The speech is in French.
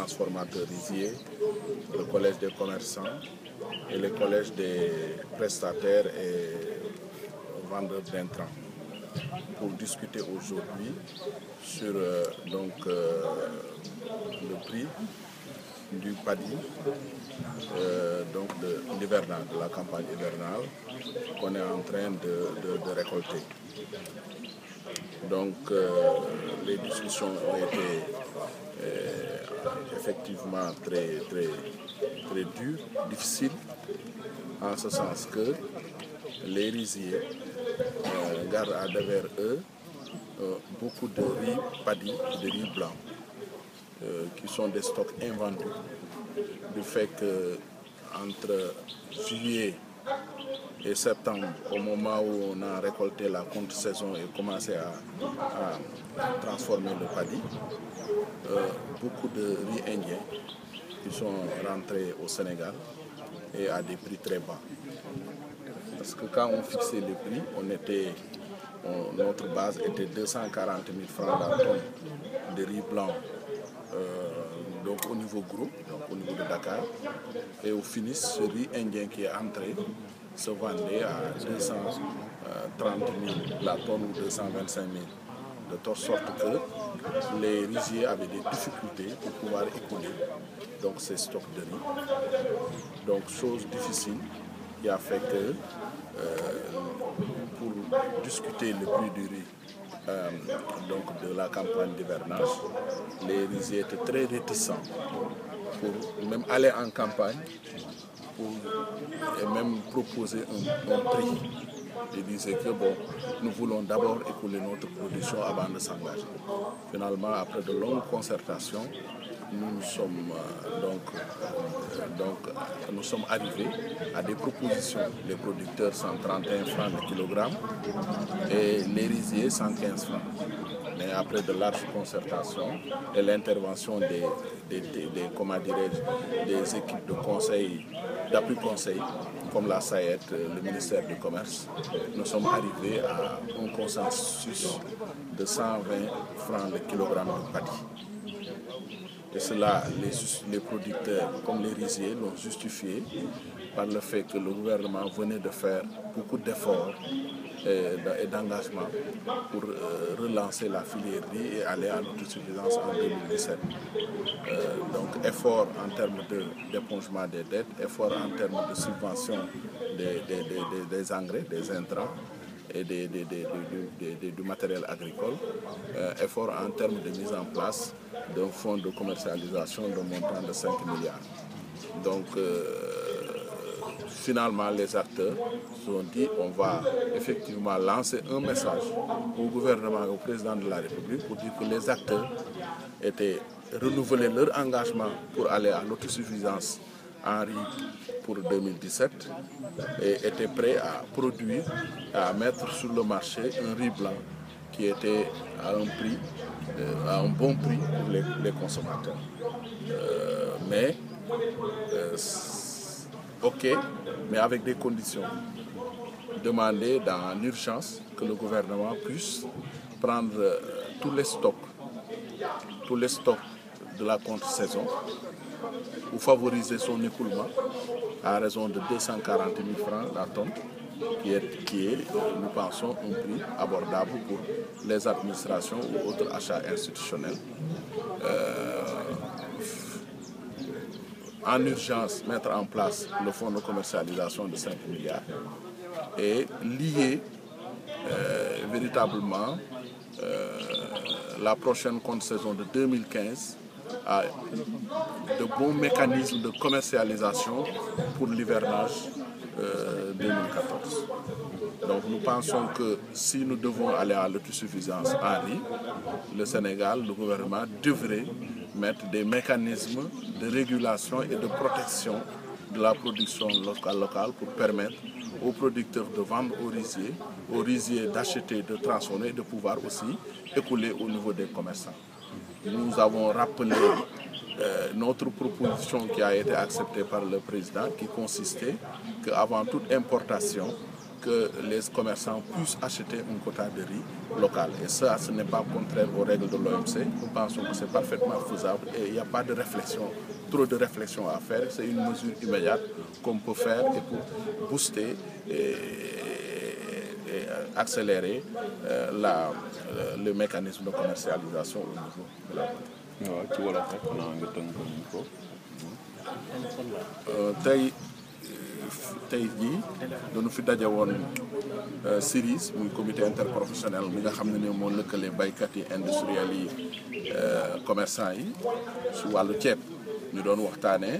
transformateurs riziers, le collège des commerçants et le collège des prestataires et vendeurs d'intrants pour discuter aujourd'hui sur le prix du paddy de l'hivernal, de la campagne hivernale qu'on est en train de récolter. Donc les discussions ont été effectivement très dures, difficiles, en ce sens que les riziers gardent à devers eux beaucoup de riz paddy, de riz blanc, qui sont des stocks invendus, du fait que entre juillet et septembre, au moment où on a récolté la contre-saison et commencé à transformer le paddy, beaucoup de riz indien qui sont rentrés au Sénégal et à des prix très bas. Parce que quand on fixait les prix, notre base était 240 000 francs la tonne de riz blanc, donc au niveau gros, donc au niveau de Dakar. Et au finish, ce riz indien qui est entré se vendait à 230 000 la tonne ou 225 000. De telle sorte que les riziers avaient des difficultés pour pouvoir écouler donc, ces stocks de riz. Donc chose difficile qui a fait que pour discuter le prix du riz de la campagne d'hivernage, les riziers étaient très réticents pour même aller en campagne et même proposer un prix. Ils disaient que nous voulons d'abord écouler notre production avant de s'engager. Finalement, après de longues concertations, nous sommes arrivés à des propositions. Les producteurs 131 francs le kilogramme et les riziers 115 francs. Mais après de larges concertations et l'intervention des équipes de conseil, d'appui conseil, comme la SAED, le ministère du Commerce, nous sommes arrivés à un consensus de 120 francs le kilogramme de paddy. Et cela, les producteurs comme les riziers l'ont justifié par le fait que le gouvernement venait de faire beaucoup d'efforts et d'engagement pour relancer la filière riz et aller à l'autosuffisance en 2017. Donc effort en termes d'épongement des dettes, effort en termes de subvention des engrais, des intrants et du matériel agricole, effort en termes de mise en place d'un fonds de commercialisation d'un montant de 5 milliards. Donc finalement les acteurs se sont dit on va effectivement lancer un message au gouvernement et au président de la République pour dire que les acteurs étaient renouvelés leur engagement pour aller à l'autosuffisance en riz pour 2017 et étaient prêts à produire, à mettre sur le marché un riz blanc qui était à un bon prix pour les consommateurs. Mais avec des conditions. Demander dans l'urgence que le gouvernement puisse prendre tous les stocks de la contre-saison ou favoriser son écoulement à raison de 240 000 francs la tonne, qui est, nous pensons, un prix abordable pour les administrations ou autres achats institutionnels. En urgence, mettre en place le fonds de commercialisation de 5 milliards et lier véritablement la prochaine contre-saison de 2015 à de bons mécanismes de commercialisation pour l'hivernage 2014. Donc nous pensons que si nous devons aller à l'autosuffisance en riz, le Sénégal, le gouvernement devrait mettre des mécanismes de régulation et de protection de la production locale pour permettre aux producteurs de vendre aux riziers d'acheter, de transformer et de pouvoir aussi écouler au niveau des commerçants. Nous avons rappelé notre proposition qui a été acceptée par le président qui consistait qu'avant toute importation, que les commerçants puissent acheter un quota de riz local. Et ça, ce n'est pas contraire aux règles de l'OMC. Nous pensons que c'est parfaitement faisable et il n'y a pas de réflexion, trop de réflexion à faire. C'est une mesure immédiate qu'on peut faire et pour booster et accélérer le mécanisme de commercialisation au niveau de la vente. waaw ci wolof rek xanaa nga tënk ko. tey jii dañu fi daje woon CIRIS muy comité interprofessionnel mi nga xam ne moo lëkkale baykat yi industriels yi commerçant yi si wàllu ceeb ñu doon waxtaanee